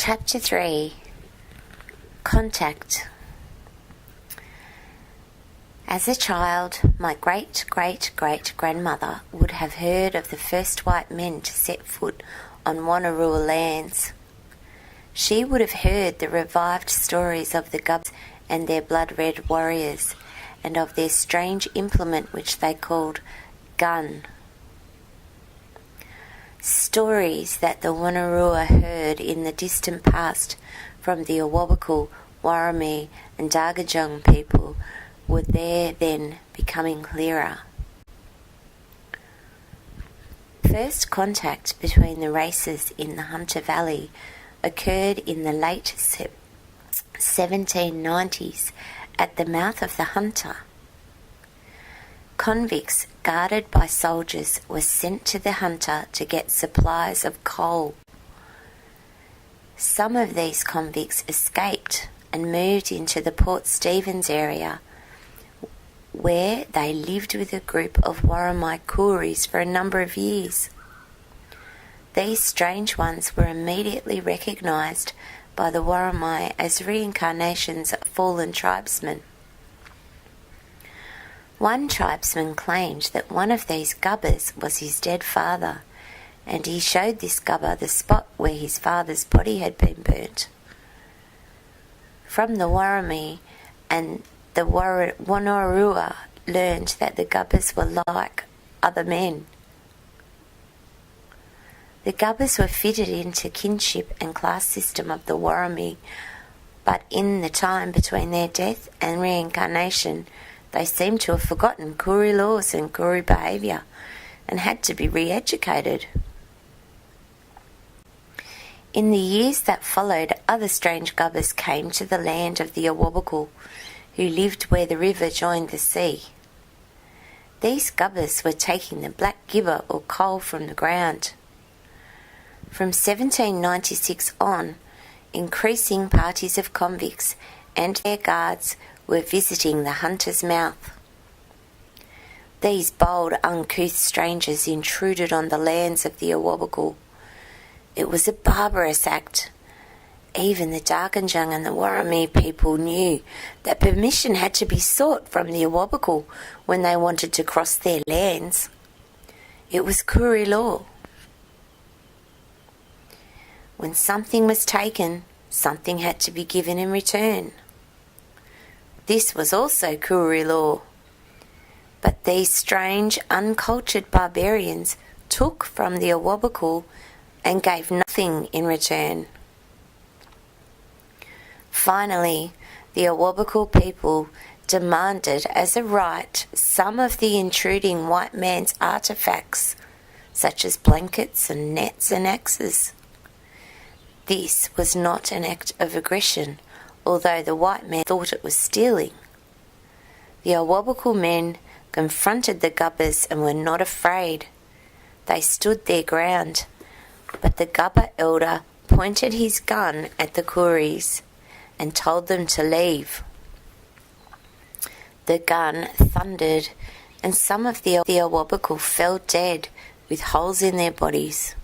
Chapter 3. Contact. As a child, my great-great-great-grandmother would have heard of the first white men to set foot on Wonnarua lands. She would have heard the revived stories of the Gubbs and their blood-red warriors, and of their strange implement which they called gun. Stories that the Wonnarua heard in the distant past from the Awabakal, Warramie and Dargajung people were there then becoming clearer. First contact between the races in the Hunter Valley occurred in the late 1790s at the mouth of the Hunter. Convicts guarded by soldiers were sent to the Hunter to get supplies of coal. Some of these convicts escaped and moved into the Port Stephens area, where they lived with a group of Worimi Kooris for a number of years. These strange ones were immediately recognised by the Worimi as reincarnations of fallen tribesmen. One tribesman claimed that one of these gubbers was his dead father, and he showed this gubber the spot where his father's body had been burnt. From the Warramie and the Wonnarua learned that the gubbers were like other men. The gubbers were fitted into kinship and class system of the Warramie, but in the time between their death and reincarnation, they seemed to have forgotten Koori laws and Koori behaviour and had to be re-educated. In the years that followed, other strange gubbers came to the land of the Awabakal, who lived where the river joined the sea. These gubbers were taking the black gibber or coal from the ground. From 1796 on, increasing parties of convicts and their guards were visiting the Hunter's Mouth. These bold, uncouth strangers intruded on the lands of the Awabakal. It was a barbarous act. Even the Darganjung and the Warramie people knew that permission had to be sought from the Awabakal when they wanted to cross their lands. It was Koori law. When something was taken, something had to be given in return. This was also Koori law. But these strange, uncultured barbarians took from the Awabakal and gave nothing in return. Finally, the Awabakal people demanded as a right some of the intruding white man's artefacts, such as blankets and nets and axes. This was not an act of aggression, although the white man thought it was stealing. The Awabakal men confronted the gubbers and were not afraid. They stood their ground, but the gubber elder pointed his gun at the Kooris and told them to leave. The gun thundered, and some of the Awabakal fell dead with holes in their bodies.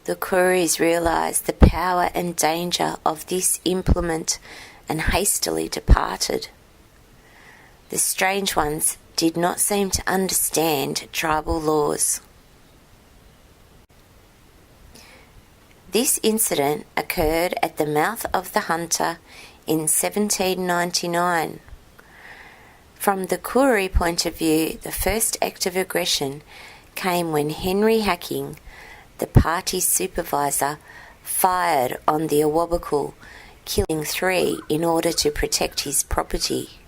The Kooris realised the power and danger of this implement and hastily departed. The strange ones did not seem to understand tribal laws. This incident occurred at the mouth of the Hunter in 1799. From the Koori point of view, the first act of aggression came when Henry Hacking, the party's supervisor, fired on the Awabakal, killing 3 in order to protect his property.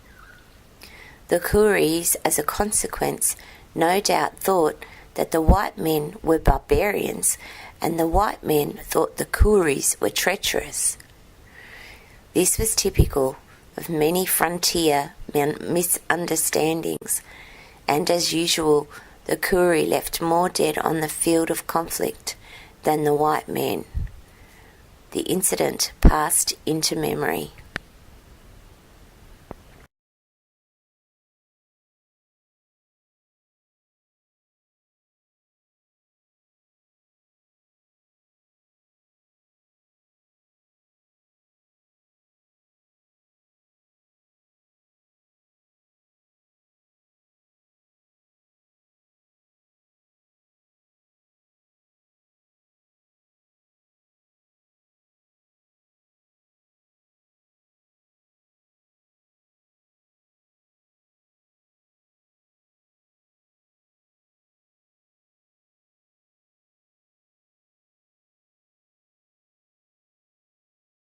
The Kooris, as a consequence, no doubt thought that the white men were barbarians, and the white men thought the Kooris were treacherous. This was typical of many frontier misunderstandings, and as usual, the Koori left more dead on the field of conflict than the white men. The incident passed into memory.